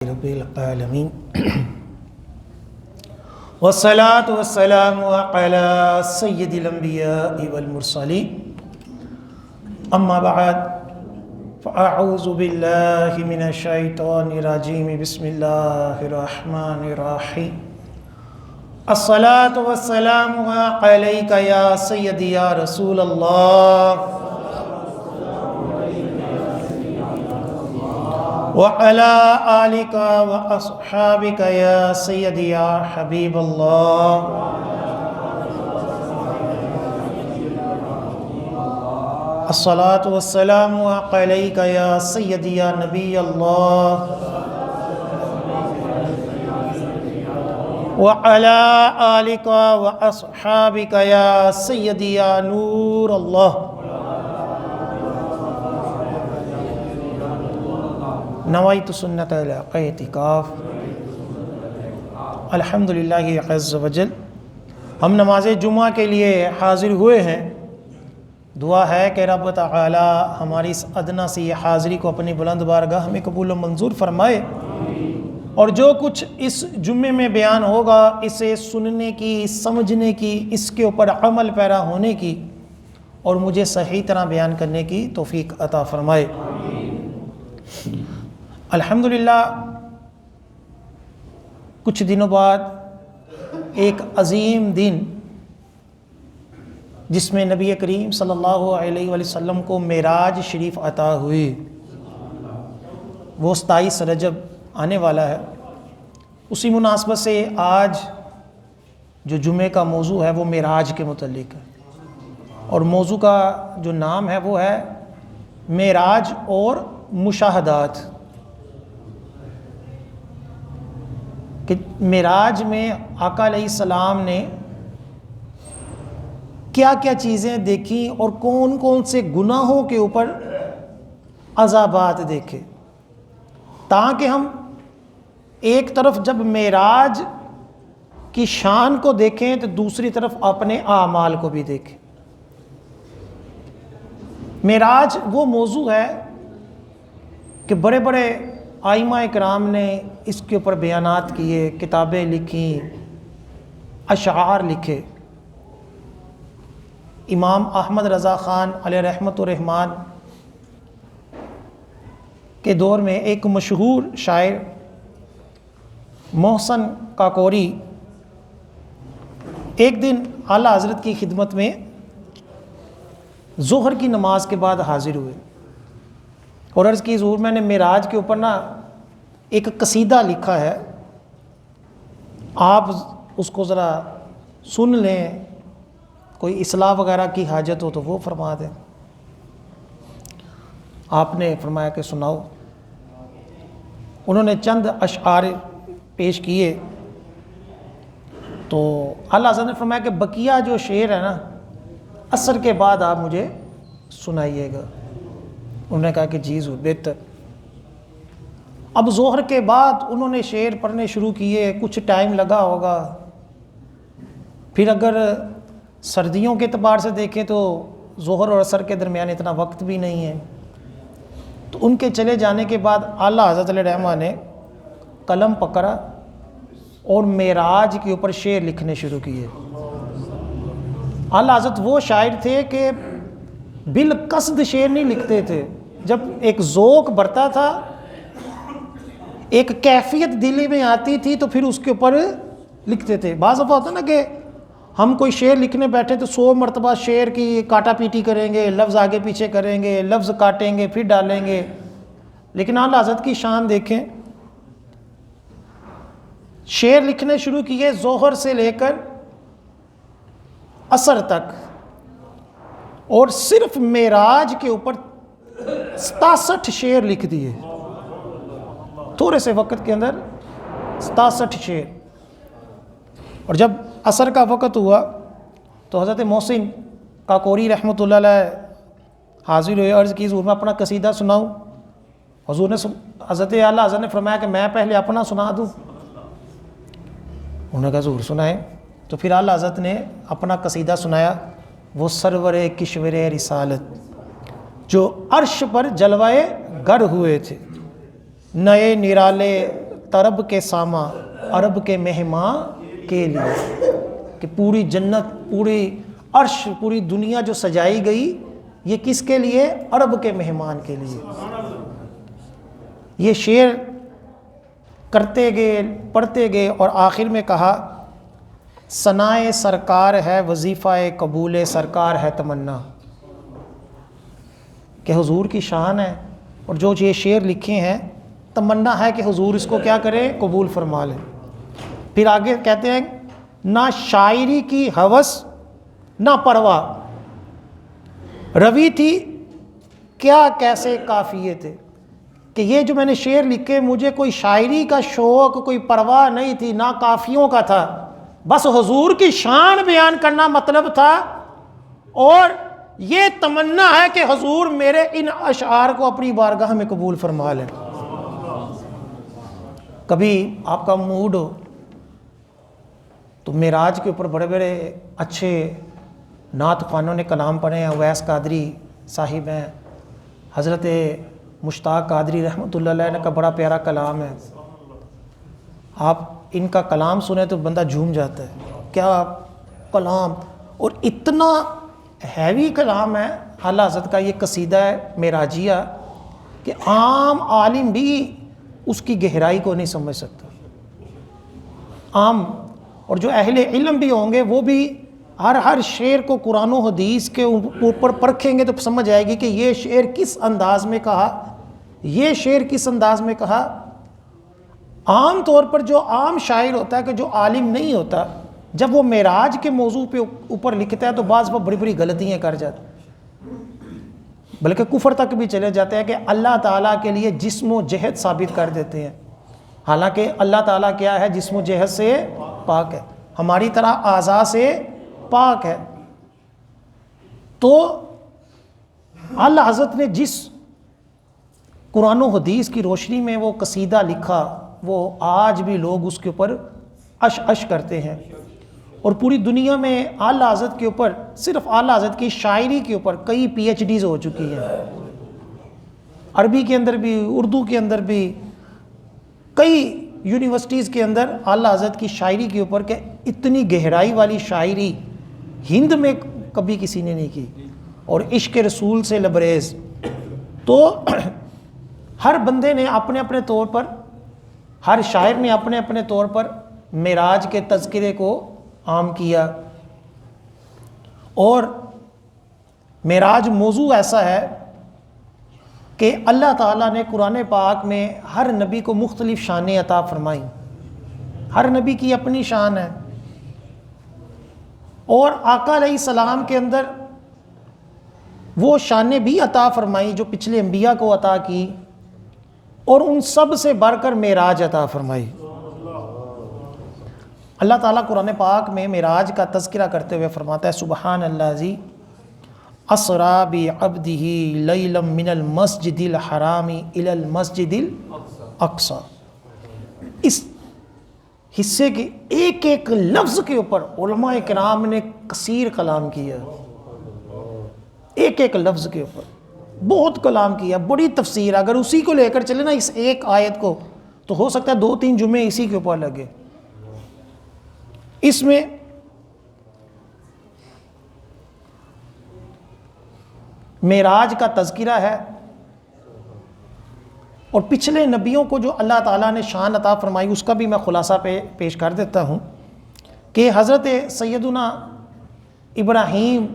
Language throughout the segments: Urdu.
رب العالمین والصلاة والسلام علی سید الانبیاء والمرسلین اما بعد فاعوذ باللہ من الشیطان الرجیم بسم اللہ الرحمن الرحیم الصلاة والسلام علیک یا سیدی یا رسول اللہ وعلى آلك وأصحابك يا سيدي يا حبيب الله الصلاة والسلام عليك يا سيدي يا نبي الله وعلى آلك وأصحابك يا سيدي يا نور الله نویت سنت اعتکاف الحمدللہ عز وجل ہم نماز جمعہ کے لیے حاضر ہوئے ہیں۔ دعا ہے کہ رب تعالی ہماری اس ادنا سی یہ حاضری کو اپنی بلند بارگاہ میں قبول و منظور فرمائے، اور جو کچھ اس جمعے میں بیان ہوگا اسے سننے کی، سمجھنے کی، اس کے اوپر عمل پیرا ہونے کی اور مجھے صحیح طرح بیان کرنے کی توفیق عطا فرمائے۔ الحمدللہ کچھ دنوں بعد ایک عظیم دن جس میں نبی کریم صلی اللہ علیہ وسلم کو معراج شریف عطا ہوئی، وہ 27 رجب آنے والا ہے۔ اسی مناسبت سے آج جو جمعے کا موضوع ہے وہ معراج کے متعلق ہے، اور موضوع کا جو نام ہے وہ ہے معراج اور مشاہدات، کہ معراج میں آقا علیہ السلام نے کیا کیا چیزیں دیکھیں اور کون کون سے گناہوں کے اوپر عذابات دیکھے، تاکہ ہم ایک طرف جب معراج کی شان کو دیکھیں تو دوسری طرف اپنے اعمال کو بھی دیکھیں۔ معراج وہ موضوع ہے کہ بڑے بڑے ائمہ اکرام نے اس کے اوپر بیانات کیے، کتابیں لکھیں، اشعار لکھے۔ امام احمد رضا خان علیہ رحمت الرحمن کے دور میں ایک مشہور شاعر محسن کاکوری ایک دن اعلیٰ حضرت کی خدمت میں ظہر کی نماز کے بعد حاضر ہوئے اور عرض کی حضور میں نے معراج کے اوپر ایک قصیدہ لکھا ہے، آپ اس کو ذرا سن لیں، کوئی اصلاح وغیرہ کی حاجت ہو تو وہ فرما دیں۔ آپ نے فرمایا کہ سناؤ۔ انہوں نے چند اشعار پیش کیے تو اعلیٰ حضرت نے فرمایا کہ بقیہ جو شعر ہے عصر کے بعد آپ مجھے سنائیے گا۔ انہوں نے کہا کہ جی حضور بہتر۔ اب ظہر کے بعد انہوں نے شعر پڑھنے شروع کیے، کچھ ٹائم لگا ہوگا، پھر اگر سردیوں کے اعتبار سے دیکھیں تو ظہر اور عصر کے درمیان اتنا وقت بھی نہیں ہے، تو ان کے چلے جانے کے بعد اعلیٰ حضرت علیہ رحمہ نے قلم پکڑا اور معراج کے اوپر شعر لکھنے شروع کیے۔ اعلیٰ حضرت وہ شاعر تھے کہ بالقصد شعر نہیں لکھتے تھے، جب ایک ذوق برتا تھا، ایک کیفیت دلی میں آتی تھی تو پھر اس کے اوپر لکھتے تھے۔ بعض دفعہ ہوتا نا کہ ہم کوئی شعر لکھنے بیٹھے تو 100 مرتبہ شعر کی کاٹا پیٹی کریں گے، لفظ آگے پیچھے کریں گے، لفظ کاٹیں گے پھر ڈالیں گے، لیکن اعلیٰ حضرت کی شان دیکھیں، شعر لکھنے شروع کیے ظہر سے لے کر عصر تک، اور صرف معراج کے اوپر 67 شعر لکھ دیے تھوڑے سے وقت کے اندر، 67 شعر۔ اور جب عصر کا وقت ہوا تو حضرت محسن کاکوری رحمۃ اللہ علیہ حاضر ہوئے، عرض کی حضور میں اپنا قصیدہ سناؤں؟ حضور نے حضرت اعلیٰ حضرت نے فرمایا کہ میں پہلے اپنا سنا دوں؟ انہوں نے کہا حضور سنائیں۔ تو پھر اعلیٰ حضرت نے اپنا قصیدہ سنایا، وہ سرور کشور رسالت جو عرش پر جلوائے گر ہوئے تھے، نئے نرالے طرب کے ساما عرب کے مہماں کے لیے، کہ پوری جنت، پوری عرش، پوری دنیا جو سجائی گئی یہ کس کے لیے؟ عرب کے مہمان کے لیے۔ یہ شعر کرتے گئے، پڑھتے گئے، اور آخر میں کہا ثنائے سرکار ہے وظیفہ قبول سرکار ہے تمنا، کہ حضور کی شان ہے، اور جو یہ شعر لکھے ہیں تمنا ہے کہ حضور اس کو کیا کرے؟ قبول فرما لے۔ پھر آگے کہتے ہیں نہ شاعری کی ہوس نہ پرواہ، روی تھی کیا کیسے قافیے تھے، کہ یہ جو میں نے شعر لکھے مجھے کوئی شاعری کا شوق، کوئی پرواہ نہیں تھی، نہ قافیوں کا تھا، بس حضور کی شان بیان کرنا مطلب تھا، اور یہ تمنا ہے کہ حضور میرے ان اشعار کو اپنی بارگاہ میں قبول فرما لیں۔ کبھی آپ کا موڈ ہو تو معراج کے اوپر بڑے بڑے اچھے نعت خوانوں نے کلام پڑھے ہیں، اویس قادری صاحب ہیں، حضرت مشتاق قادری رحمۃ اللہ علیہ کا بڑا پیارا کلام ہے، آپ ان کا کلام سنیں تو بندہ جھوم جاتا ہے، کیا کلام، اور اتنا ہیوی کلام ہے اعلیٰ حضرت کا یہ قصیدہ ہے معراجیہ، کہ عام عالم بھی اس کی گہرائی کو نہیں سمجھ سکتا، عام، اور جو اہل علم بھی ہوں گے وہ بھی ہر شعر کو قرآن و حدیث کے اوپر پرکھیں گے تو سمجھ آئے گی کہ یہ شعر کس انداز میں کہا، یہ شعر کس انداز میں کہا۔ عام طور پر جو عام شاعر ہوتا ہے، کہ جو عالم نہیں ہوتا، جب وہ معراج کے موضوع پہ اوپر لکھتا ہے تو بعض وہ بڑی بڑی غلطیاں کر جاتا ہے، بلکہ کفر تک بھی چلے جاتے ہیں، کہ اللہ تعالیٰ کے لیے جسم و جہد ثابت کر دیتے ہیں، حالانکہ اللہ تعالیٰ کیا ہے؟ جسم و جہد سے پاک ہے، ہماری طرح اعضاء سے پاک ہے۔ تو اللہ حضرت نے جس قرآن و حدیث کی روشنی میں وہ قصیدہ لکھا، وہ آج بھی لوگ اس کے اوپر عش کرتے ہیں، اور پوری دنیا میں اعلیٰ حضرت کے اوپر، صرف اعلیٰ حضرت کی شاعری کے اوپر کئی پی ایچ ڈیز ہو چکی ہیں، عربی کے اندر بھی، اردو کے اندر بھی، کئی یونیورسٹیز کے اندر اعلیٰ حضرت کی شاعری کے اوپر، کہ اتنی گہرائی والی شاعری ہند میں کبھی کسی نے نہیں کی، اور عشق رسول سے لبریز۔ تو ہر بندے نے اپنے اپنے طور پر، ہر شاعر نے اپنے اپنے طور پر معراج کے تذکرے کو عام کیا، اور معراج موضوع ایسا ہے کہ اللہ تعالیٰ نے قرآن پاک میں ہر نبی کو مختلف شانیں عطا فرمائیں، ہر نبی کی اپنی شان ہے، اور آقا علیہ السلام کے اندر وہ شانیں بھی عطا فرمائیں جو پچھلے انبیاء کو عطا کی، اور ان سب سے بڑھ کر معراج عطا فرمائی۔ اللہ تعالیٰ قرآن پاک میں معراج کا تذکرہ کرتے ہوئے فرماتا ہے سبحان الذی اسریٰ بعبدہ لیلا من المسجد الحرام الی المسجد الاقصی۔ اس حصے کے ایک ایک لفظ کے اوپر علماء کرام نے کثیر کلام کیا، ایک ایک لفظ کے اوپر بہت کلام کیا، بڑی تفسیر، اگر اسی کو لے کر چلے نا اس ایک آیت کو، تو ہو سکتا ہے 2-3 جمعے اسی کے اوپر لگے۔ اس میں معراج کا تذکرہ ہے، اور پچھلے نبیوں کو جو اللہ تعالیٰ نے شان عطا فرمائی اس کا بھی میں خلاصہ پیش کر دیتا ہوں، کہ حضرت سیدنا ابراہیم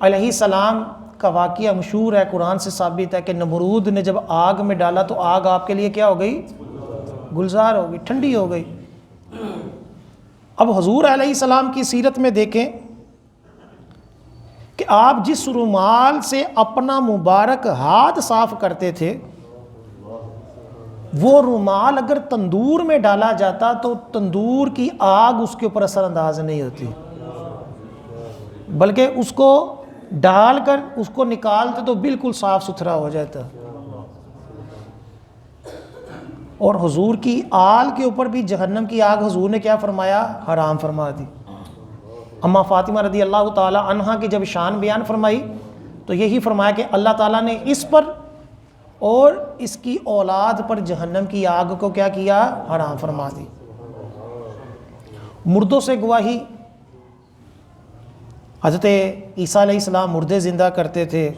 علیہ السلام کا واقعہ مشہور ہے، قرآن سے ثابت ہے، کہ نمرود نے جب آگ میں ڈالا تو آگ آپ کے لیے کیا ہو گئی؟ گلزار ہو گئی، ٹھنڈی ہو گئی۔ اب حضور علیہ السلام کی سیرت میں دیکھیں کہ آپ جس رومال سے اپنا مبارک ہاتھ صاف کرتے تھے، وہ رومال اگر تندور میں ڈالا جاتا تو تندور کی آگ اس کے اوپر اثر انداز نہیں ہوتی، بلکہ اس کو ڈال کر اس کو نکالتے تو بالکل صاف ستھرا ہو جاتا۔ اور حضور کی آل کے اوپر بھی جہنم کی آگ حضور نے کیا فرمایا؟ حرام فرما دی۔ اما فاطمہ رضی اللہ تعالی عنہا کی جب شان بیان فرمائی تو یہی فرمایا کہ اللہ تعالیٰ نے اس پر اور اس کی اولاد پر جہنم کی آگ کو کیا کیا؟ حرام فرما دی۔ مردوں سے گواہی، حضرت عیسیٰ علیہ السلام مردے زندہ کرتے تھے،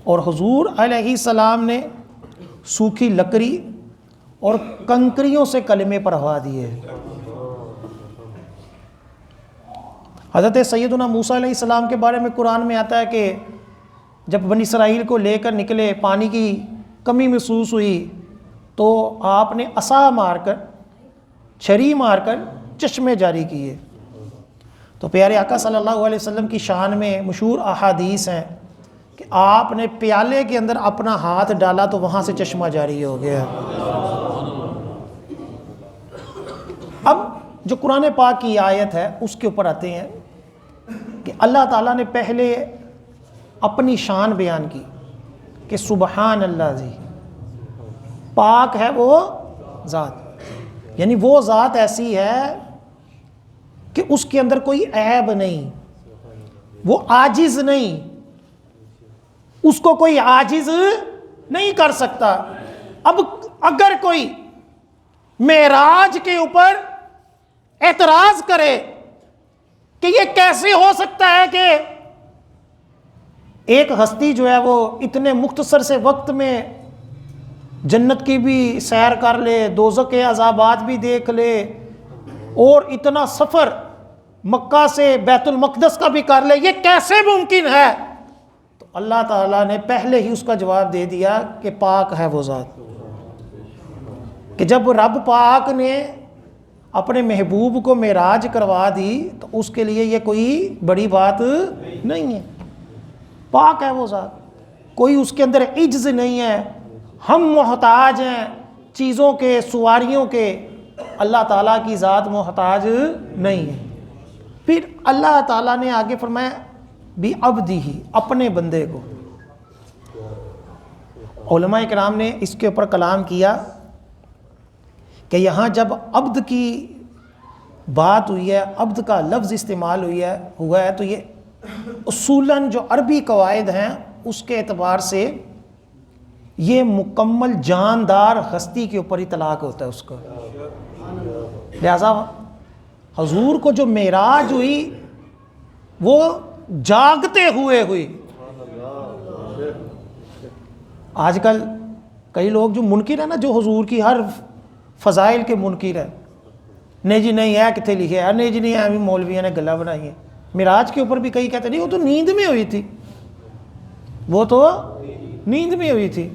اور حضور علیہ السلام نے سوکھی لکڑی اور کنکریوں سے کلمے پڑھوا دیے۔ حضرت سیدنا موسیٰ علیہ السلام کے بارے میں قرآن میں آتا ہے کہ جب بنی اسرائیل کو لے کر نکلے، پانی کی کمی محسوس ہوئی تو آپ نے عصا مار کر، چھری مار کر چشمے جاری کیے۔ تو پیارے آقا صلی اللہ علیہ وسلم کی شان میں مشہور احادیث ہیں کہ آپ نے پیالے کے اندر اپنا ہاتھ ڈالا تو وہاں سے چشمہ جاری ہو گیا۔ اب جو قرآن پاک کی آیت ہے اس کے اوپر آتے ہیں کہ اللہ تعالیٰ نے پہلے اپنی شان بیان کی کہ سبحان اللہ جی، پاک ہے وہ ذات، یعنی وہ ذات ایسی ہے کہ اس کے اندر کوئی عیب نہیں، وہ عاجز نہیں، اس کو کوئی عاجز نہیں کر سکتا۔ اب اگر کوئی معراج کے اوپر اعتراض کرے کہ یہ کیسے ہو سکتا ہے کہ ایک ہستی جو ہے وہ اتنے مختصر سے وقت میں جنت کی بھی سیر کر لے، دوزخ کے عذابات بھی دیکھ لے، اور اتنا سفر مکہ سے بیت المقدس کا بھی کر لے، یہ کیسے ممکن ہے؟ تو اللہ تعالیٰ نے پہلے ہی اس کا جواب دے دیا کہ پاک ہے وہ ذات، کہ جب رب پاک نے اپنے محبوب کو معراج کروا دی تو اس کے لیے یہ کوئی بڑی بات نہیں ہے، پاک ہے وہ ذات، کوئی اس کے اندر عجز نہیں ہے۔ ہم محتاج ہیں چیزوں کے، سواریوں کے، اللہ تعالیٰ کی ذات محتاج نہیں ہے۔ پھر اللہ تعالیٰ نے آگے فرمایا بھی عبدی ہی، اپنے بندے کو۔ علماء کرام نے اس کے اوپر کلام کیا کہ یہاں جب عبد کی بات ہوئی ہے، عبد کا لفظ استعمال ہوا ہے تو یہ اصولاً جو عربی قواعد ہیں اس کے اعتبار سے یہ مکمل جاندار ہستی کے اوپر اطلاق ہوتا ہے اس کا۔ لہذا حضور کو جو معراج ہوئی وہ جاگتے ہوئے ہوئی۔ آج کل کئی لوگ جو منکر ہیں نا، جو حضور کی ہر فضائل کے منکر ہیں، نہیں جی نہیں ہے کتنے لکھے ہے، نہیں جی نہیں ہے، مولویوں نے گلا بنائی ہے۔ معراج کے اوپر بھی کئی کہتے نہیں وہ تو نیند میں ہوئی تھی، وہ تو نیند میں ہوئی تھی۔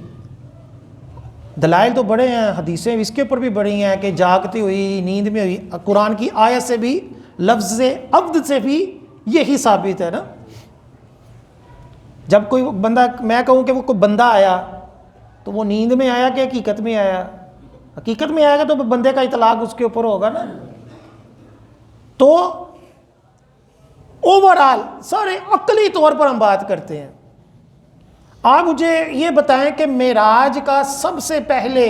دلائل تو بڑے ہیں، حدیثیں اس کے اوپر بھی بڑی ہیں کہ جاگتی ہوئی، نیند میں ہوئی۔ قرآن کی آیت سے بھی، لفظ عبد سے بھی یہی ثابت ہے نا۔ جب کوئی بندہ، میں کہوں کہ وہ کوئی بندہ آیا تو وہ نیند میں آیا کہ حقیقت میں آیا؟ حقیقت میں آئے گا تو بندے کا اطلاق اس کے اوپر ہوگا نا۔ تو اوورآل سارے عقلی طور پر ہم بات کرتے ہیں۔ آپ مجھے یہ بتائیں کہ معراج کا سب سے پہلے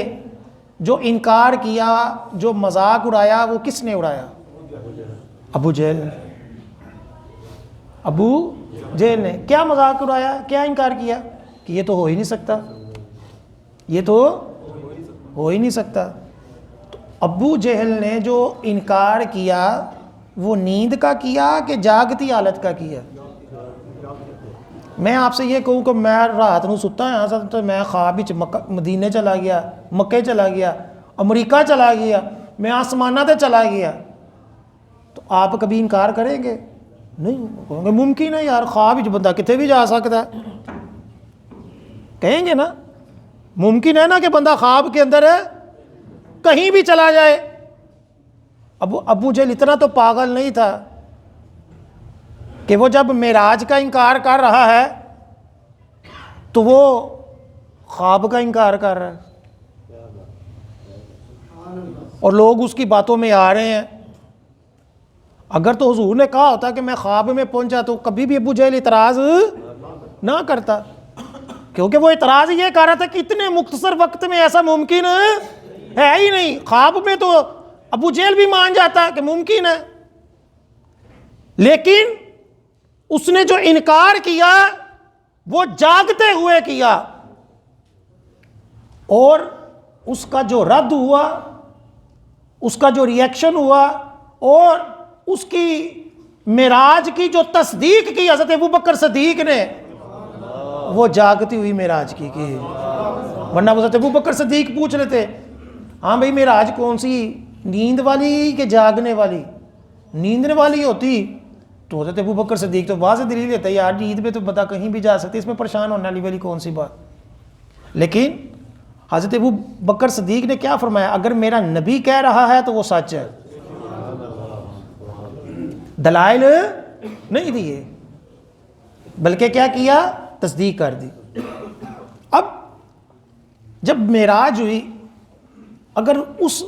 جو انکار کیا، جو مذاق اڑایا، وہ کس نے اڑایا؟ ابو جہل۔ ابو جہل نے کیا مذاق اڑایا، کیا انکار کیا کہ یہ تو ہو ہی نہیں سکتا، یہ تو ہو ہی نہیں سکتا۔ تو ابو جہل نے جو انکار کیا وہ نیند کا کیا کہ جاگتی حالت کا کیا؟ میں آپ سے یہ کہوں کہ میں رات کو ستا یہاں سے تو میں خواب وچ مدینے چلا گیا، مکے چلا گیا، امریکہ چلا گیا، میں آسمانہ تے چلا گیا، تو آپ کبھی انکار کریں گے؟ نہیں، کہیں گے ممکن ہے یار، خواب وچ بندہ کتے بھی جا سکتا ہے، کہیں گے نا، ممکن ہے نا کہ بندہ خواب کے اندر ہے کہیں بھی چلا جائے۔ ابو جہل اتنا تو پاگل نہیں تھا کہ وہ جب معراج کا انکار کر رہا ہے تو وہ خواب کا انکار کر رہا ہے، اور لوگ اس کی باتوں میں آ رہے ہیں۔ اگر تو حضور نے کہا ہوتا کہ میں خواب میں پہنچا تو کبھی بھی ابو جہل اعتراض نہ کرتا، کیونکہ وہ اعتراض یہ کر رہا تھا کہ اتنے مختصر وقت میں ایسا ممکن ہے ہی نہیں۔ خواب میں تو ابو جہل بھی مان جاتا کہ ممکن ہے، لیکن اس نے جو انکار کیا وہ جاگتے ہوئے کیا، اور اس کا جو رد ہوا، اس کا جو ریئیکشن ہوا، اور اس کی معراج کی جو تصدیق کی حضرت ابوبکر صدیق نے، وہ جاگتی ہوئی معراج کی ورنہ حضرت ابوبکر صدیق پوچھ رہے تھے ہاں بھائی معراج کون سی، نیند والی کہ جاگنے والی؟ نیندنے والی ہوتی تو حضرت ابوبکر صدیق تو واضح دلیل دیتا ہے یار نیند میں تو بتا کہیں بھی جا سکتے، اس میں پریشان ہونے والی کون سی بات؟ لیکن حضرت ابوبکر صدیق نے کیا فرمایا؟ اگر میرا نبی کہہ رہا ہے تو وہ سچ ہے، دلائل نہیں دیے بلکہ کیا کیا؟ تصدیق کر دی۔ اب جب معراج ہوئی، اگر اس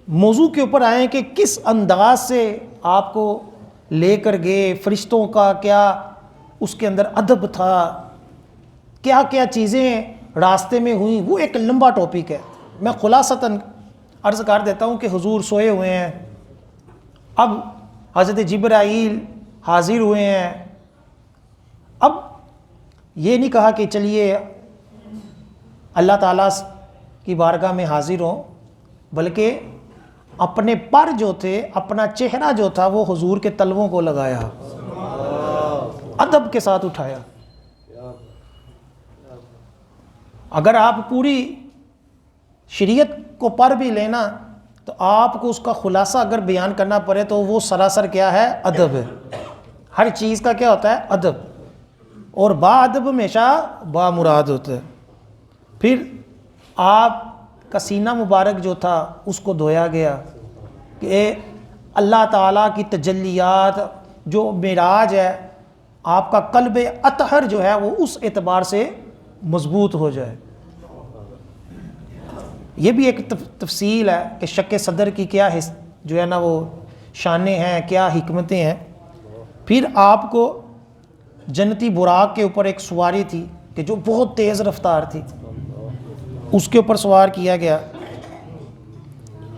موضوع کے اوپر آئیں کہ کس انداز سے آپ کو لے کر گئے، فرشتوں کا کیا اس کے اندر ادب تھا، کیا کیا چیزیں راستے میں ہوئیں، وہ ایک لمبا ٹاپک ہے۔ میں خلاصتاً عرض کر دیتا ہوں کہ حضور سوئے ہوئے ہیں، اب حضرت جبرائیل حاضر ہوئے ہیں۔ اب یہ نہیں کہا کہ چلیے اللہ تعالیٰ کی بارگاہ میں حاضر ہوں، بلکہ اپنے پر جو تھے، اپنا چہرہ جو تھا وہ حضور کے تلووں کو لگایا، ادب کے ساتھ اٹھایا۔ اگر آپ پوری شریعت کو پڑھ بھی لینا تو آپ کو اس کا خلاصہ اگر بیان کرنا پڑے تو وہ سراسر کیا ہے؟ ادب ہے۔ ہر چیز کا کیا ہوتا ہے؟ ادب، اور با ادب ہمیشہ با مراد ہوتا ہے۔ پھر آپ کا سینہ مبارک جو تھا اس کو دھویا گیا کہ اللہ تعالیٰ کی تجلیات جو معراج ہے، آپ کا قلب اطہر جو ہے وہ اس اعتبار سے مضبوط ہو جائے۔ یہ بھی ایک تفصیل ہے کہ شق صدر کی کیا جو ہے نا وہ شانیں ہیں، کیا حکمتیں ہیں۔ پھر آپ کو جنتی براق کے اوپر ایک سواری تھی کہ جو بہت تیز رفتار تھی، اس کے اوپر سوار کیا گیا،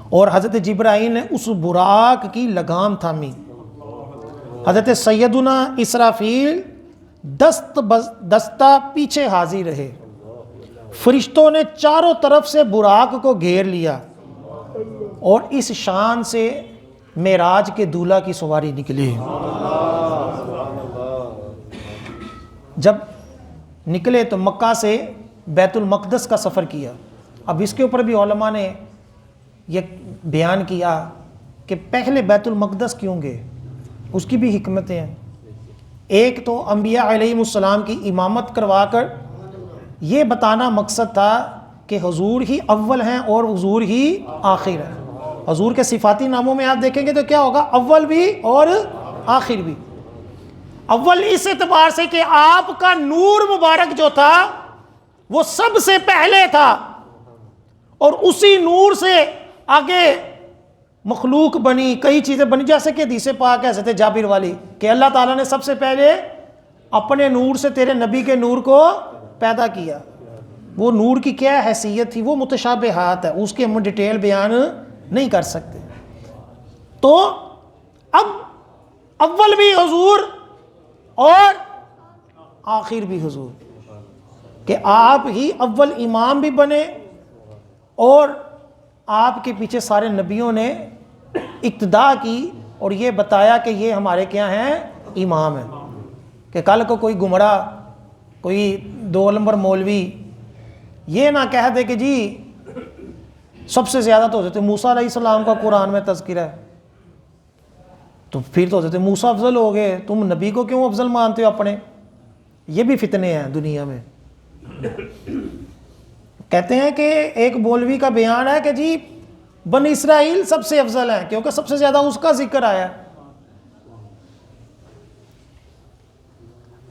اور حضرت جبرائیل نے اس براق کی لگام تھامی۔ حضرت سیدنا اسرافیل دستہ پیچھے حاضر رہے، فرشتوں نے چاروں طرف سے براق کو گھیر لیا، اور اس شان سے معراج کے دولہا کی سواری نکلی۔ جب نکلے تو مکہ سے بیت المقدس کا سفر کیا۔ اب اس کے اوپر بھی علماء نے یہ بیان کیا کہ پہلے بیت المقدس کیوں گئے، اس کی بھی حکمتیں ہیں۔ ایک تو انبیاء علیہ السلام کی امامت کروا کر یہ بتانا مقصد تھا کہ حضور ہی اول ہیں اور حضور ہی آخر ہیں۔ حضور کے صفاتی ناموں میں آپ دیکھیں گے تو کیا ہوگا؟ اول بھی اور آخر بھی۔ اول اس اعتبار سے کہ آپ کا نور مبارک جو تھا وہ سب سے پہلے تھا، اور اسی نور سے آگے مخلوق بنی، کئی چیزیں بنی، جیسے کہ حدیث پاک ہے حضرت جابر والی کہ اللہ تعالیٰ نے سب سے پہلے اپنے نور سے تیرے نبی کے نور کو پیدا کیا۔ وہ نور کی کیا حیثیت تھی وہ متشابہات ہے، اس کے ہم ڈیٹیل بیان نہیں کر سکتے۔ تو اب اول بھی حضور اور آخر بھی حضور، کہ آپ ہی اول امام بھی بنے، اور آپ کے پیچھے سارے نبیوں نے اقتدا کی اور یہ بتایا کہ یہ ہمارے کیا ہیں؟ امام ہیں۔ کہ کل کو کوئی گمراہ، کوئی 2 نمبر مولوی یہ نہ کہہ دے کہ جی سب سے زیادہ تو حضرت موسیٰ علیہ السلام کا قرآن میں تذکرہ ہے، تو پھر تو حضرت موسیٰ افضل ہو گئے، تم نبی کو کیوں افضل مانتے ہو اپنے؟ یہ بھی فتنے ہیں دنیا میں۔ کہتے ہیں کہ ایک مولوی کا بیان ہے کہ جی بنی اسرائیل سب سے افضل ہیں کیونکہ سب سے زیادہ اس کا ذکر آیا ہے۔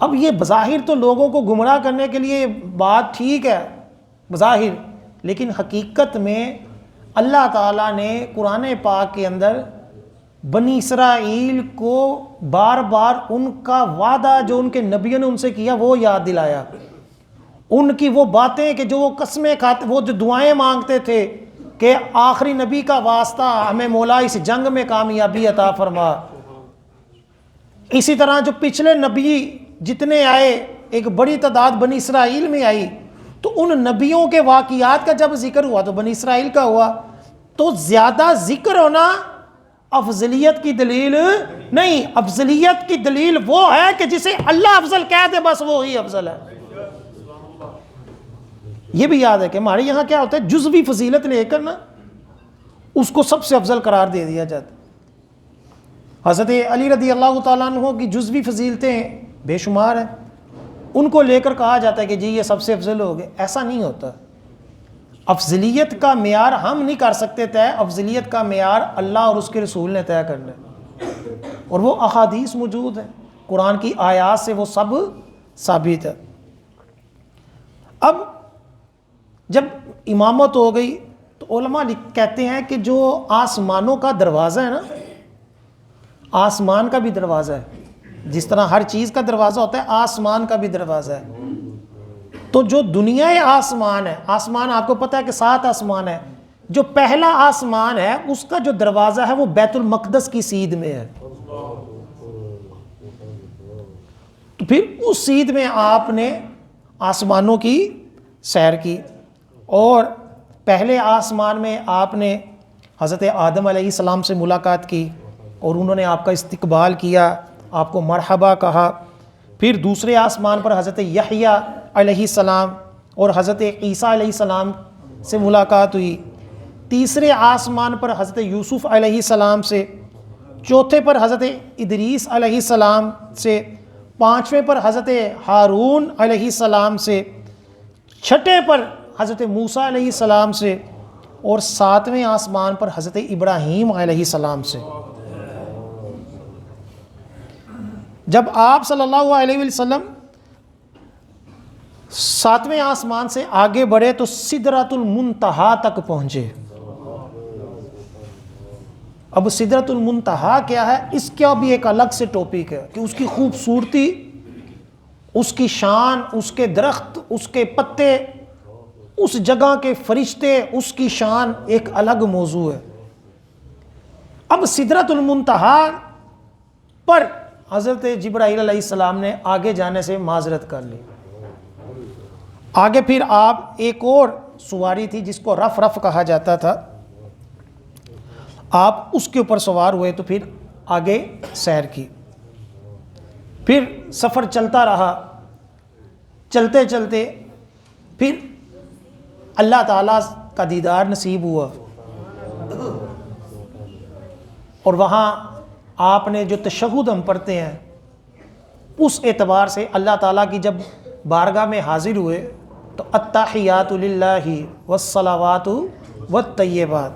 اب یہ بظاہر تو لوگوں کو گمراہ کرنے کے لیے بات ٹھیک ہے بظاہر، لیکن حقیقت میں اللہ تعالیٰ نے قرآن پاک کے اندر بنی اسرائیل کو بار بار ان کا وعدہ جو ان کے نبیوں نے ان سے کیا وہ یاد دلایا، ان کی وہ باتیں کہ جو وہ قسمیں کھاتے، وہ جو دعائیں مانگتے تھے کہ آخری نبی کا واسطہ ہمیں مولا اس جنگ میں کامیابی عطا فرما۔ اسی طرح جو پچھلے نبی جتنے آئے، ایک بڑی تعداد بنی اسرائیل میں آئی، تو ان نبیوں کے واقعات کا جب ذکر ہوا تو بنی اسرائیل کا ہوا، تو زیادہ ذکر ہونا افضلیت کی دلیل نہیں، افضلیت کی دلیل وہ ہے کہ جسے اللہ افضل کہہ دے بس وہی افضل ہے۔ یہ بھی یاد ہے کہ ہمارے یہاں کیا ہوتا ہے، جزوی فضیلت لے کر نا اس کو سب سے افضل قرار دے دیا جاتا ہے۔ حضرت علی رضی اللہ تعالیٰ عنہ کی جزوی فضیلتیں بے شمار ہیں، ان کو لے کر کہا جاتا ہے کہ جی یہ سب سے افضل ہو گئے، ایسا نہیں ہوتا۔ افضلیت کا معیار ہم نہیں کر سکتے طے، افضلیت کا معیار اللہ اور اس کے رسول نے طے کرنا ہے، اور وہ احادیث موجود ہیں، قرآن کی آیات سے وہ سب ثابت ہے۔ اب جب امامت ہو گئی تو علماء کہتے ہیں کہ جو آسمانوں کا دروازہ ہے نا، آسمان کا بھی دروازہ ہے، جس طرح ہر چیز کا دروازہ ہوتا ہے آسمان کا بھی دروازہ ہے۔ تو جو دنیا آسمان ہے، آسمان آپ کو پتہ ہے کہ 7 آسمان ہے، جو پہلا آسمان ہے اس کا جو دروازہ ہے وہ بیت المقدس کی سیدھ میں ہے، تو پھر اس سیدھ میں آپ نے آسمانوں کی سیر کی، اور پہلے آسمان میں آپ نے حضرت آدم علیہ السلام سے ملاقات کی اور انہوں نے آپ کا استقبال کیا، آپ کو مرحبا کہا۔ پھر دوسرے آسمان پر حضرت یحییٰ علیہ السلام اور حضرت عیسیٰ علیہ السلام سے ملاقات ہوئی۔ تیسرے آسمان پر حضرت یوسف علیہ السلام سے، چوتھے پر حضرت ادریس علیہ السلام سے، پانچویں پر حضرت ہارون علیہ السلام سے، چھٹے پر حضرت موسیٰ علیہ السلام سے، اور 7ویں آسمان پر حضرت ابراہیم علیہ السلام سے۔ جب آپ صلی اللہ علیہ وسلم 7ویں آسمان سے آگے بڑھے تو سدرۃ المنتہا تک پہنچے۔ اب سدرۃ المنتہا کیا ہے، اس کا بھی ایک الگ سے ٹاپک ہے کہ اس کی خوبصورتی، اس کی شان، اس کے درخت، اس کے پتے، اس جگہ کے فرشتے، اس کی شان ایک الگ موضوع ہے۔ اب سدرۃ المنتہا پر حضرت جبرائیل علیہ السلام نے آگے جانے سے معذرت کر لی۔ آگے پھر آپ ایک اور سواری تھی جس کو رف رف کہا جاتا تھا، آپ اس کے اوپر سوار ہوئے تو پھر آگے سیر کی، پھر سفر چلتا رہا، چلتے چلتے پھر اللہ تعالیٰ کا دیدار نصیب ہوا، اور وہاں آپ نے جو تشہد ہم پڑھتے ہیں اس اعتبار سے اللہ تعالیٰ کی جب بارگاہ میں حاضر ہوئے تو التحیات للہ والصلوات والطیبات،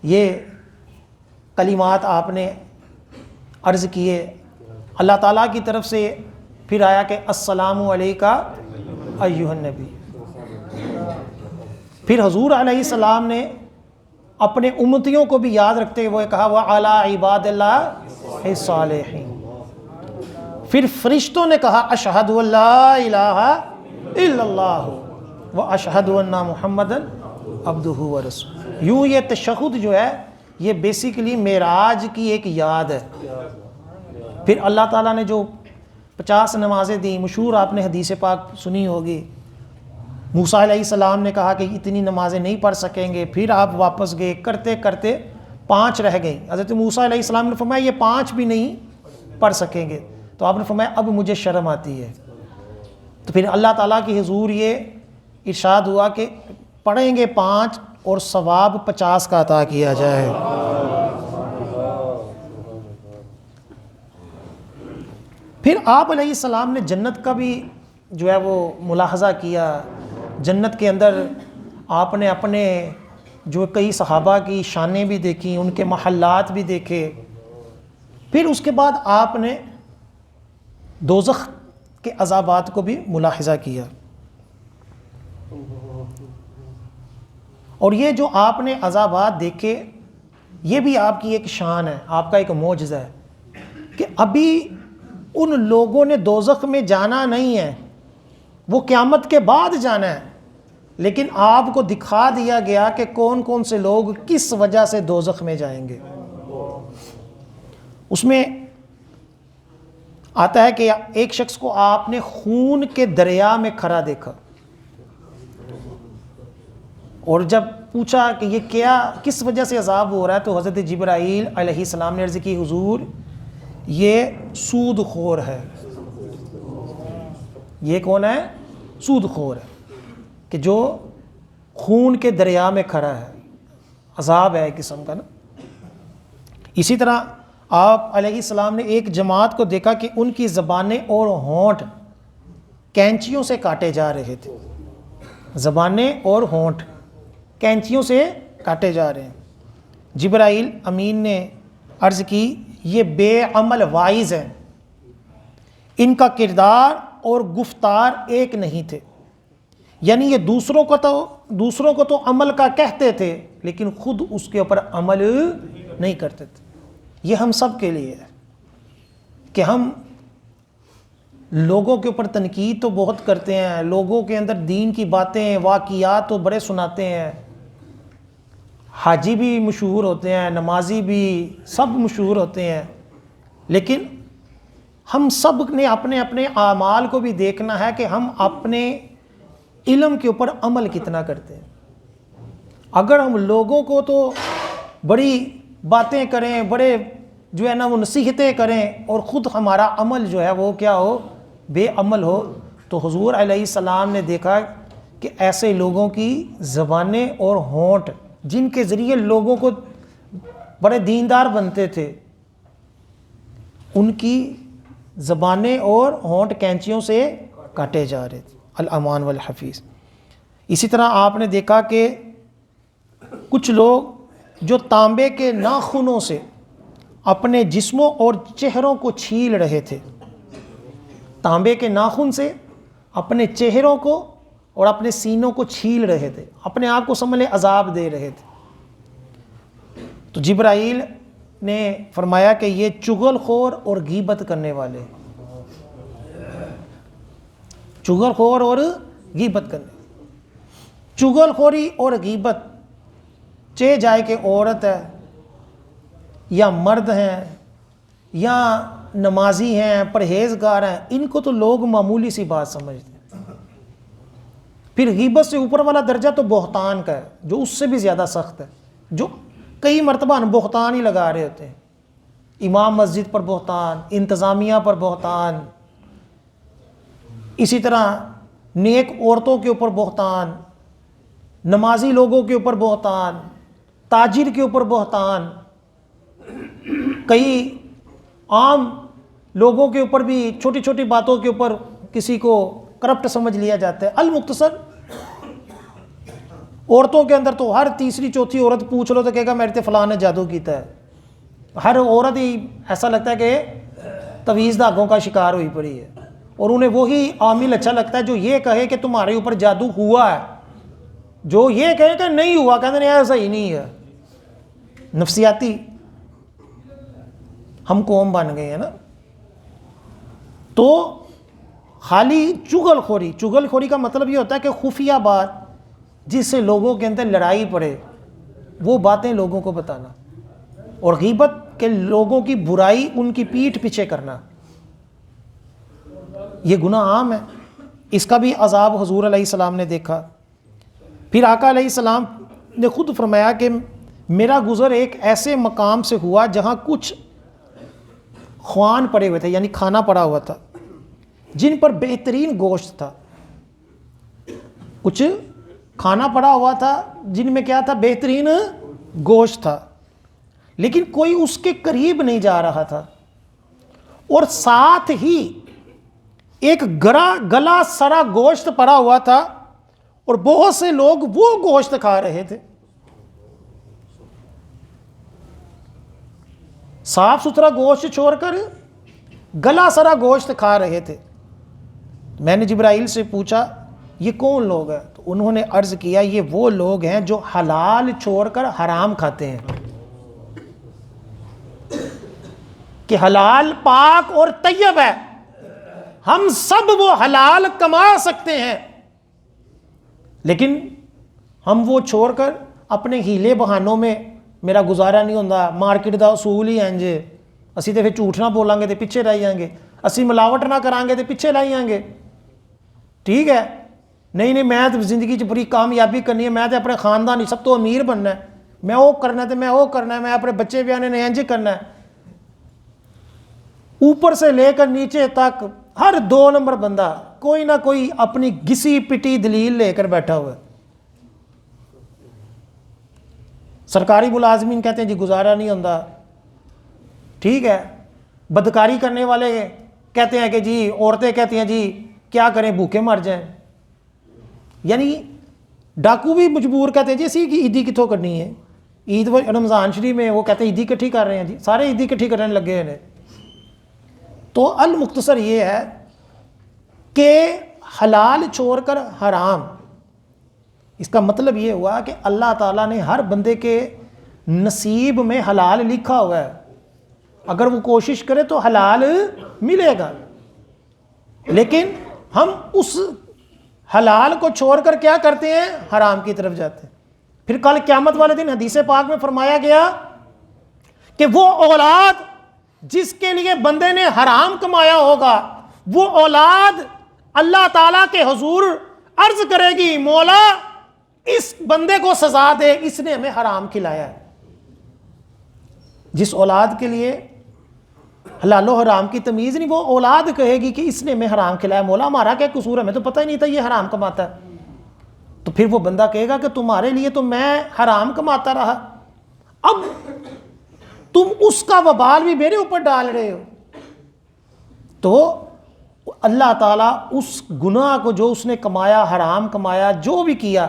یہ کلمات آپ نے عرض کیے اللہ تعالیٰ کی طرف سے، پھر آیا کہ السلام علیکہ ایھا النبی۔ پھر حضور علیہ السلام نے اپنے امتیوں کو بھی یاد رکھتے ہوئے کہا وعلی عباد اللہ الصالحین۔ پھر فرشتوں نے کہا اشہد ان لا الہ الا اللہ واشہد ان محمدًا عبدہ ورسولہ۔ یوں یہ تشہد جو ہے یہ بیسیکلی معراج کی ایک یاد ہے۔ پھر اللہ تعالیٰ نے جو 50 نمازیں دیں، مشہور آپ نے حدیث پاک سنی ہوگی، موسیٰ علیہ السلام نے کہا کہ اتنی نمازیں نہیں پڑھ سکیں گے، پھر آپ واپس گئے، کرتے کرتے 5 رہ گئیں۔ حضرت موسیٰ علیہ السلام نے فرمایا یہ 5 بھی نہیں پڑھ سکیں گے، تو آپ نے فرمایا اب مجھے شرم آتی ہے۔ تو پھر اللہ تعالیٰ کی حضور یہ ارشاد ہوا کہ پڑھیں گے 5 اور ثواب 50 کا عطا کیا جائے۔ پھر آپ علیہ السلام نے جنت کا بھی جو ہے وہ ملاحظہ کیا، جنت کے اندر آپ نے اپنے جو کئی صحابہ کی شانیں بھی دیکھیں، ان کے محلات بھی دیکھے۔ پھر اس کے بعد آپ نے دوزخ کے عذابات کو بھی ملاحظہ کیا، اور یہ جو آپ نے عذابات دیکھے یہ بھی آپ کی ایک شان ہے، آپ کا ایک معجزہ ہے کہ ابھی ان لوگوں نے دوزخ میں جانا نہیں ہے، وہ قیامت کے بعد جانا ہے، لیکن آپ کو دکھا دیا گیا کہ کون کون سے لوگ کس وجہ سے دوزخ میں جائیں گے۔ اس میں آتا ہے کہ ایک شخص کو آپ نے خون کے دریا میں کھڑا دیکھا، اور جب پوچھا کہ یہ کیا کس وجہ سے عذاب ہو رہا ہے، تو حضرت جبرائیل علیہ السلام نے عرض کی حضور یہ سود خور ہے. یہ کون ہے؟ سود خور ہے کہ جو خون کے دریا میں کھڑا ہے. عذاب ہے ایک قسم کا نا. اسی طرح آپ علیہ السلام نے ایک جماعت کو دیکھا کہ ان کی زبانیں اور ہونٹ کینچیوں سے کاٹے جا رہے تھے. زبانیں اور ہونٹ کینچیوں سے کاٹے جا رہے ہیں. جبرائیل امین نے عرض کی یہ بے عمل واعظ ہیں، ان کا کردار اور گفتار ایک نہیں تھے. یعنی یہ دوسروں کو تو عمل کا کہتے تھے لیکن خود اس کے اوپر عمل نہیں کرتے تھے. یہ ہم سب کے لیے ہے کہ ہم لوگوں کے اوپر تنقید تو بہت کرتے ہیں، لوگوں کے اندر دین کی باتیں واقعات تو بڑے سناتے ہیں، حاجی بھی مشہور ہوتے ہیں، نمازی بھی، سب مشہور ہوتے ہیں، لیکن ہم سب نے اپنے اپنے اعمال کو بھی دیکھنا ہے کہ ہم اپنے علم کے اوپر عمل کتنا کرتے ہیں. اگر ہم لوگوں کو تو بڑی باتیں کریں، بڑے جو ہے نا وہ نصیحتیں کریں اور خود ہمارا عمل جو ہے وہ کیا ہو، بے عمل ہو، تو حضور علیہ السلام نے دیکھا کہ ایسے لوگوں کی زبانیں اور ہونٹ جن کے ذریعے لوگوں کو بڑے دیندار بنتے تھے، ان کی زبانیں اور ہونٹ کینچیوں سے کاٹے جا رہے تھے. الامان والحفیظ. اسی طرح آپ نے دیکھا کہ کچھ لوگ جو تانبے کے ناخنوں سے اپنے جسموں اور چہروں کو چھیل رہے تھے، تانبے کے ناخن سے اپنے چہروں کو اور اپنے سینوں کو چھیل رہے تھے، اپنے آپ کو سمجھ لے عذاب دے رہے تھے. تو جبرائیل نے فرمایا کہ یہ چغل خور اور غیبت کرنے والے، چغل خور اور غیبت کرنے. چغل خوری اور غیبت چاہے جائے کہ عورت ہے یا مرد ہیں یا نمازی ہیں، پرہیزگار ہیں، ان کو تو لوگ معمولی سی بات سمجھتے ہیں. پھر غیبت سے اوپر والا درجہ تو بہتان کا ہے، جو اس سے بھی زیادہ سخت ہے، جو کئی مرتبہ ہم بہتان ہی لگا رہے ہوتے ہیں. امام مسجد پر بہتان، انتظامیہ پر بہتان، اسی طرح نیک عورتوں کے اوپر بہتان، نمازی لوگوں کے اوپر بہتان، تاجر کے اوپر بہتان، کئی عام لوگوں کے اوپر بھی چھوٹی چھوٹی باتوں کے اوپر کسی کو کرپٹ سمجھ لیا جاتا ہے. المختصر عورتوں کے اندر تو ہر تیسری چوتھی عورت پوچھ لو تو کہے گا میرے تے فلاں نے جادو کیتا ہے. ہر عورت ہی ایسا لگتا ہے کہ تویز دھاگوں کا شکار ہوئی پڑی ہے، اور انہیں وہی عامل اچھا لگتا ہے جو یہ کہے کہ تمہارے اوپر جادو ہوا ہے، جو یہ کہے کہ نہیں ہوا کہتے ہیں ایسا ہی نہیں ہے. نفسیاتی ہم قوم بن گئے ہیں نا. تو خالی چغل خوری کا مطلب یہ ہوتا ہے کہ خفیہ بات جس سے لوگوں کے اندر لڑائی پڑے وہ باتیں لوگوں کو بتانا، اور غیبت کے لوگوں کی برائی ان کی پیٹھ پیچھے کرنا، یہ گناہ عام ہے. اس کا بھی عذاب حضور علیہ السلام نے دیکھا. پھر آقا علیہ السلام نے خود فرمایا کہ میرا گزر ایک ایسے مقام سے ہوا جہاں کچھ خوان پڑے ہوئے تھے، یعنی کھانا پڑا ہوا تھا، جن پر بہترین گوشت تھا. کچھ کھانا پڑا ہوا تھا جن میں کیا تھا؟ بہترین گوشت تھا، لیکن کوئی اس کے قریب نہیں جا رہا تھا. اور ساتھ ہی ایک گلا سڑا گوشت پڑا ہوا تھا اور بہت سے لوگ وہ گوشت کھا رہے تھے. صاف ستھرا گوشت چھوڑ کر گلا سڑا گوشت کھا رہے تھے. میں نے جبرائیل سے پوچھا یہ کون لوگ ہیں؟ تو انہوں نے عرض کیا یہ وہ لوگ ہیں جو حلال چھوڑ کر حرام کھاتے ہیں. کہ حلال پاک اور طیب ہے، ہم سب وہ حلال کما سکتے ہیں، لیکن ہم وہ چھوڑ کر اپنے ہیلے بہانوں میں میرا گزارا نہیں ہوتا، مارکیٹ دا اصول ہی انج اسی تے پھر جھوٹ نہ بولیں گے تے پیچھے رہ جائیں گے، اسی ملاوٹ نہ کریں گے تے پیچھے رہ جائیں گے. ٹھیک ہے، نہیں میں تو زندگی چ بڑی کامیابی کرنی ہے، میں تو اپنے خاندان سب تو امیر بننا ہے، میں وہ کرنا ہے تو میں وہ کرنا ہے، میں اپنے بچے بیانے نے انج کرنا ہے. اوپر سے لے کر نیچے تک ہر 2 نمبر بندہ کوئی نہ کوئی اپنی گھسی پٹی دلیل لے کر بیٹھا ہوا ہے. سرکاری ملازمین کہتے ہیں جی گزارا نہیں ہوتا، ٹھیک ہے. بدکاری کرنے والے کہتے ہیں کہ جی، عورتیں کہتی ہیں جی کیا کریں بھوکے مر جائیں. یعنی ڈاکو بھی مجبور کہتے ہیں جی اسی کی عیدی کتوں کرنی ہے، عید رمضان شریف میں وہ کہتے ہیں عیدی کٹھی کر رہے ہیں، جی سارے عیدی کٹھی کرنے لگے ہیں. تو المختصر یہ ہے کہ حلال چھوڑ کر حرام، اس کا مطلب یہ ہوا کہ اللہ تعالیٰ نے ہر بندے کے نصیب میں حلال لکھا ہوا ہے، اگر وہ کوشش کرے تو حلال ملے گا. لیکن ہم اس حلال کو چھوڑ کر کیا کرتے ہیں، حرام کی طرف جاتے ہیں. پھر کل قیامت والے دن حدیث پاک میں فرمایا گیا کہ وہ اولاد جس کے لیے بندے نے حرام کمایا ہوگا، وہ اولاد اللہ تعالیٰ کے حضور عرض کرے گی مولا اس بندے کو سزا دے، اس نے ہمیں حرام کھلایا ہے. جس اولاد کے لیے حلال و حرام کی تمیز نہیں، وہ اولاد کہے گی کہ اس نے ہمیں حرام کھلایا، مولا ہمارا کیا قصور ہے، ہمیں تو پتہ ہی نہیں تھا یہ حرام کماتا ہے. تو پھر وہ بندہ کہے گا کہ تمہارے لیے تو میں حرام کماتا رہا، اب تم اس کا وبال بھی میرے اوپر ڈال رہے ہو. تو اللہ تعالیٰ اس گناہ کو جو اس نے کمایا، حرام کمایا، جو بھی کیا،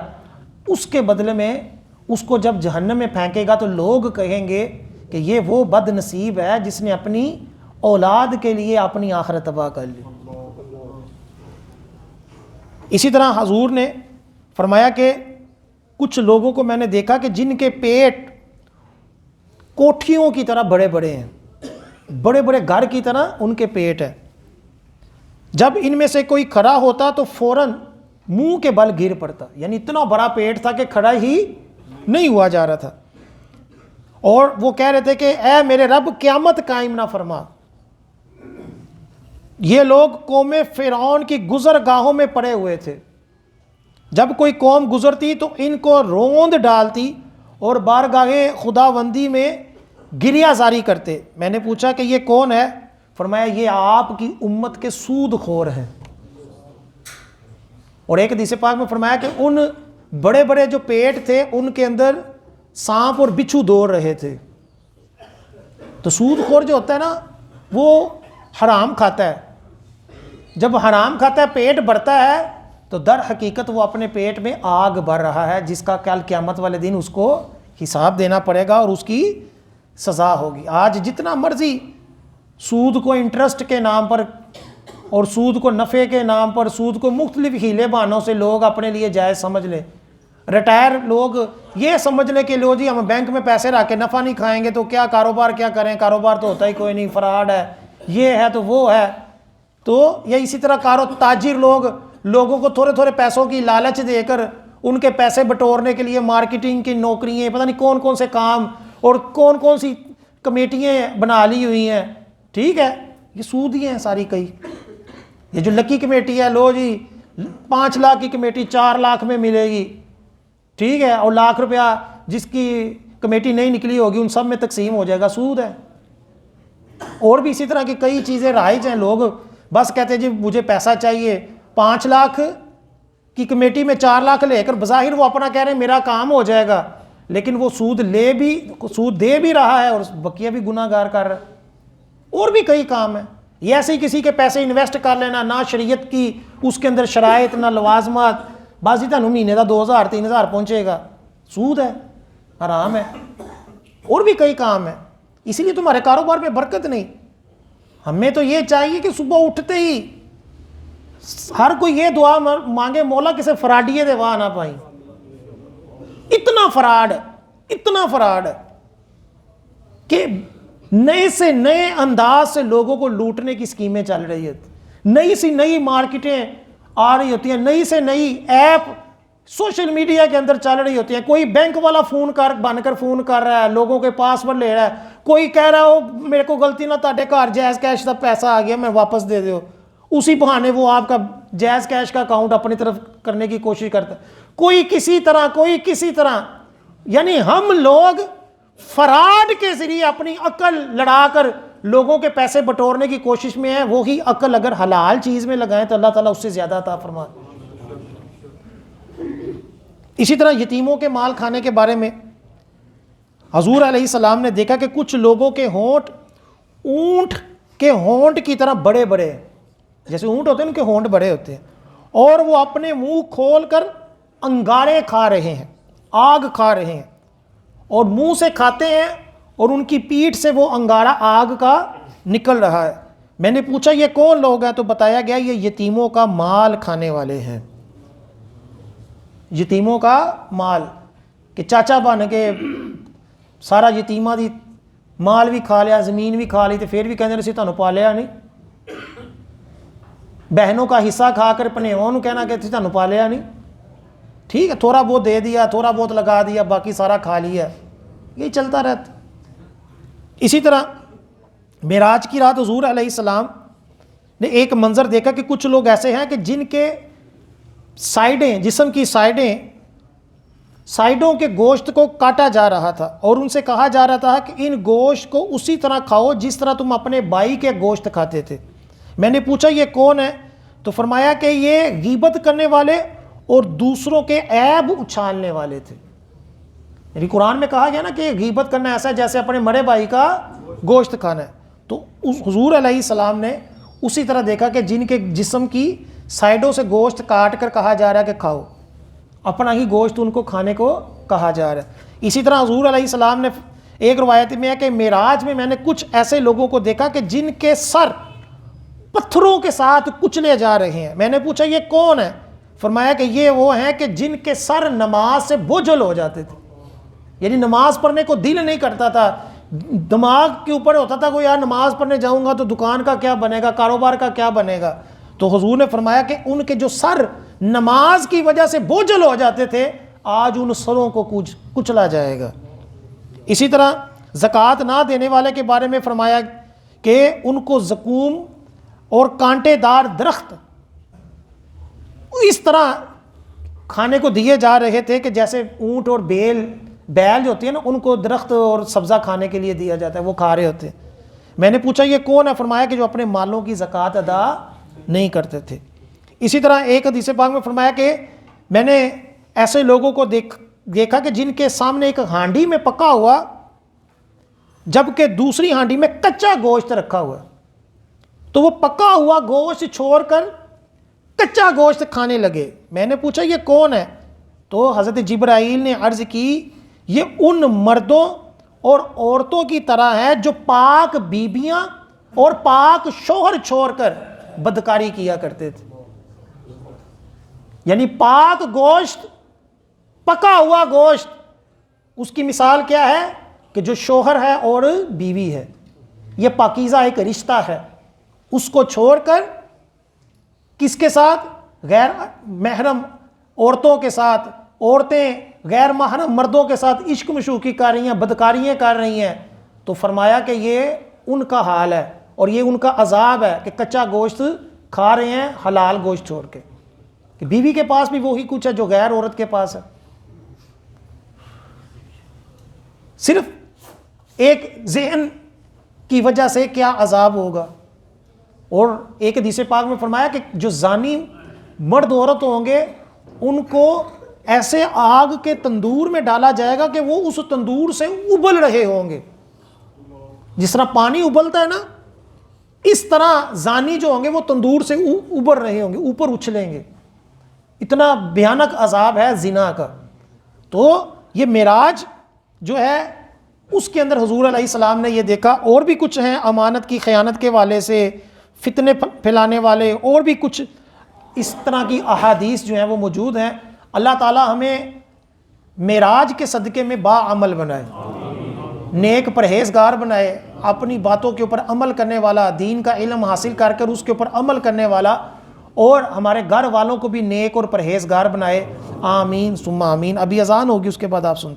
اس کے بدلے میں اس کو جب جہنم میں پھینکے گا تو لوگ کہیں گے کہ یہ وہ بد نصیب ہے جس نے اپنی اولاد کے لیے اپنی آخرت تباہ کر لی. اسی طرح حضور نے فرمایا کہ کچھ لوگوں کو میں نے دیکھا کہ جن کے پیٹ کوٹھیوں کی طرح بڑے بڑے ہیں، بڑے بڑے گھر کی طرح ان کے پیٹ ہے. جب ان میں سے کوئی کھڑا ہوتا تو فوراً منہ کے بل گر پڑتا، یعنی اتنا بڑا پیٹ تھا کہ کھڑا ہی نہیں ہوا جا رہا تھا. اور وہ کہہ رہے تھے کہ اے میرے رب قیامت قائم نہ فرما. یہ لوگ قوم فرعون کی گزرگاہوں میں پڑے ہوئے تھے، جب کوئی قوم گزرتی تو ان کو روند ڈالتی اور بارگاہ خداوندی میں گریہ زاری کرتے. میں نے پوچھا کہ یہ کون ہے؟ فرمایا یہ آپ کی امت کے سود خور ہیں. اور ایک حدیث پاک میں فرمایا کہ ان بڑے بڑے جو پیٹ تھے ان کے اندر سانپ اور بچھو دوڑ رہے تھے. تو سود خور جو ہوتا ہے نا وہ حرام کھاتا ہے، جب حرام کھاتا ہے پیٹ بھرتا ہے تو در حقیقت وہ اپنے پیٹ میں آگ بھر رہا ہے، جس کا کل قیامت والے دن اس کو حساب دینا پڑے گا اور اس کی سزا ہوگی. آج جتنا مرضی سود کو انٹرسٹ کے نام پر اور سود کو نفع کے نام پر، سود کو مختلف ہیلے بہانوں سے لوگ اپنے لیے جائز سمجھ لیں. ریٹائر لوگ یہ سمجھ لیں کہ لو جی ہم بینک میں پیسے رکھ کے نفع نہیں کھائیں گے تو کیا کاروبار کیا کریں، کاروبار تو ہوتا ہی کوئی نہیں، فراڈ ہے، یہ ہے تو وہ ہے. تو یا اسی طرح تاجر لوگ لوگوں کو تھوڑے تھوڑے پیسوں کی لالچ دے کر ان کے پیسے بٹورنے کے لیے مارکیٹنگ کی نوکریاں، پتہ نہیں کون کون سے کام اور کون کون سی کمیٹیاں بنا لی ہوئی ہیں. ٹھیک ہے، یہ سود ہی ہیں ساری. کئی یہ جو لکی کمیٹی ہے، لو جی 5 لاکھ کی کمیٹی 4 لاکھ میں ملے گی، ٹھیک ہے، اور لاکھ روپیہ جس کی کمیٹی نہیں نکلی ہوگی ان سب میں تقسیم ہو جائے گا، سود ہے. اور بھی اسی طرح کی کئی چیزیں رائج ہیں. لوگ بس کہتے ہیں جی مجھے پیسہ چاہیے، 5 لاکھ کی کمیٹی میں 4 لاکھ لے کر بظاہر وہ اپنا کہہ رہے ہیں میرا کام ہو جائے گا، لیکن وہ سود دے بھی رہا ہے اور بقیہ بھی گناہ گار کر رہا ہے. اور بھی کئی کام ہیں. یہ ایسے ہی کسی کے پیسے انویسٹ کر لینا، نہ شریعت کی اس کے اندر شرائط نہ لوازمات، بازی تنوں مہینے کا 2000-3000 پہنچے گا، سود ہے، حرام ہے. اور بھی کئی کام ہیں. اسی لیے تمہارے کاروبار میں برکت نہیں. ہمیں تو یہ چاہیے کہ صبح اٹھتے ہی ہر کوئی یہ دعا مانگے مولا کسے فراڈیے دے واہ نہ پائیں. اتنا فراڈ کہ نئے سے نئے انداز سے لوگوں کو لوٹنے کی اسکیمیں چل رہی ہیں، نئی سی نئی مارکیٹیں آ رہی ہوتی ہیں، نئی سے نئی ایپ سوشل میڈیا کے اندر چل رہی ہوتی ہیں. کوئی بینک والا بن کر فون کر رہا ہے، لوگوں کے پاسورڈ لے رہا ہے، کوئی کہہ رہا ہو میرے کو غلطی نہ تاڈے گھر جائز کیش کا پیسہ آ گیا میں واپس دے دیو. اسی بہانے وہ آپ کا جائز کیش کا اکاؤنٹ اپنی طرف کرنے کی کوشش کرتا ہے، کوئی کسی طرح، یعنی ہم لوگ فراڈ کے ذریعے اپنی عقل لڑا کر لوگوں کے پیسے بٹورنے کی کوشش میں ہیں، وہی عقل اگر حلال چیز میں لگائیں تو اللہ تعالیٰ اس سے زیادہ عطا فرمائے۔ اسی طرح یتیموں کے مال کھانے کے بارے میں حضور علیہ السلام نے دیکھا کہ کچھ لوگوں کے ہونٹ اونٹ کے ہونٹ کی طرح بڑے بڑے، جیسے اونٹ ہوتے ہیں ان کے ہونٹ بڑے ہوتے ہیں، اور وہ اپنے منہ کھول کر انگارے کھا رہے ہیں، آگ کھا رہے ہیں، اور منہ سے کھاتے ہیں اور ان کی پیٹھ سے وہ انگارہ آگ کا نکل رہا ہے۔ میں نے پوچھا یہ کون لوگ ہیں؟ تو بتایا گیا یہ یتیموں کا مال کھانے والے ہیں، یتیموں کا مال، کہ چاچا بن کے سارا یتیمہ دی مال بھی کھا لیا، زمین بھی کھا لی، تو پھر بھی کہتے ہیں اسی تانوں پالیا نہیں، بہنوں کا حصہ کھا کر پنیواں نوں کہنا کہ اسی تانوں پالیا نہیں، ٹھیک ہے تھوڑا بہت دے دیا، تھوڑا بہت لگا دیا، باقی سارا کھا لیا، یہ چلتا رہتا۔ اسی طرح معراج کی رات حضور علیہ السلام نے ایک منظر دیکھا کہ کچھ لوگ ایسے ہیں کہ جن کے سائڈیں، جسم کی سائڈوں کے گوشت کو کاٹا جا رہا تھا، اور ان سے کہا جا رہا تھا کہ ان گوشت کو اسی طرح کھاؤ جس طرح تم اپنے بھائی کے گوشت کھاتے تھے۔ میں نے پوچھا یہ کون ہے؟ تو فرمایا کہ یہ غیبت کرنے والے اور دوسروں کے عیب اچھالنے والے تھے۔ یعنی قرآن میں کہا گیا نا کہ غیبت کرنا ایسا ہے جیسے اپنے مرے بھائی کا گوشت کھانا ہے، تو حضور علیہ السلام نے اسی طرح دیکھا کہ جن کے جسم کی سائڈوں سے گوشت کاٹ کر کہا جا رہا ہے کہ کھاؤ، اپنا ہی گوشت ان کو کھانے کو کہا جا رہا ہے۔ اسی طرح حضور علیہ السلام نے ایک روایت میں ہے کہ معراج میں نے کچھ ایسے لوگوں کو دیکھا کہ جن کے سر پتھروں کے ساتھ کچلے جا رہے ہیں۔ میں نے پوچھا یہ کون ہے؟ فرمایا کہ یہ وہ ہیں کہ جن کے سر نماز سے بوجھل ہو جاتے تھے، یعنی نماز پڑھنے کو دل نہیں کرتا تھا، دماغ کے اوپر ہوتا تھا کہ یار نماز پڑھنے جاؤں گا تو دکان کا کیا بنے گا، کاروبار کا کیا بنے گا، تو حضور نے فرمایا کہ ان کے جو سر نماز کی وجہ سے بوجھل ہو جاتے تھے آج ان سروں کو کچلا جائے گا۔ اسی طرح زکوٰۃ نہ دینے والے کے بارے میں فرمایا کہ ان کو زقوم اور کانٹے دار درخت اس طرح کھانے کو دیے جا رہے تھے کہ جیسے اونٹ اور بیل جو ہوتی ہے نا ان کو درخت اور سبزہ کھانے کے لیے دیا جاتا ہے، وہ کھا رہے ہوتے ہیں۔ میں نے پوچھا یہ کون ہے؟ فرمایا کہ جو اپنے مالوں کی زکوٰۃ ادا نہیں کرتے تھے۔ اسی طرح ایک حدیث پاک میں فرمایا کہ میں نے ایسے لوگوں کو دیکھا کہ جن کے سامنے ایک ہانڈی میں پکا ہوا جبکہ دوسری ہانڈی میں کچا گوشت رکھا ہوا، تو وہ پکا ہوا گوشت چھوڑ کر کچا گوشت کھانے لگے۔ میں نے پوچھا یہ کون ہے؟ تو حضرت جبرائیل نے عرض کی یہ ان مردوں اور عورتوں کی طرح ہے جو پاک بیبیاں اور پاک شوہر چھوڑ کر بدکاری کیا کرتے تھے۔ یعنی پاک گوشت، پکا ہوا گوشت، اس کی مثال کیا ہے کہ جو شوہر ہے اور بیوی ہے، یہ پاکیزہ ایک رشتہ ہے، اس کو چھوڑ کر کس کے ساتھ؟ غیر محرم عورتوں کے ساتھ، عورتیں غیر محرم مردوں کے ساتھ عشق مشوقی کر رہی ہیں، بدکاریاں کر رہی ہیں، تو فرمایا کہ یہ ان کا حال ہے اور یہ ان کا عذاب ہے کہ کچا گوشت کھا رہے ہیں حلال گوشت چھوڑ کے، کہ بیوی کے پاس بھی وہی کچھ ہے جو غیر عورت کے پاس ہے۔ صرف ایک ذہن کی وجہ سے کیا عذاب ہوگا۔ اور ایک حدیث پاک میں فرمایا کہ جو زانی مرد عورت ہوں گے ان کو ایسے آگ کے تندور میں ڈالا جائے گا کہ وہ اس تندور سے ابل رہے ہوں گے، جس طرح پانی ابلتا ہے نا، اس طرح زانی جو ہوں گے وہ تندور سے ابل رہے ہوں گے، اوپر اچھلیں گے۔ اتنا بھیانک عذاب ہے زنا کا۔ تو یہ معراج جو ہے اس کے اندر حضور علیہ السلام نے یہ دیکھا، اور بھی کچھ ہیں امانت کی خیانت کے حوالے سے، فتنے پھیلانے والے، اور بھی کچھ اس طرح کی احادیث جو ہیں وہ موجود ہیں۔ اللہ تعالی ہمیں معراج کے صدقے میں با عمل بنائے، نیک پرہیزگار بنائے، اپنی باتوں کے اوپر عمل کرنے والا، دین کا علم حاصل کر کر اس کے اوپر عمل کرنے والا، اور ہمارے گھر والوں کو بھی نیک اور پرہیزگار بنائے۔ آمین ثم آمین۔ ابھی اذان ہوگی، اس کے بعد آپ سنتے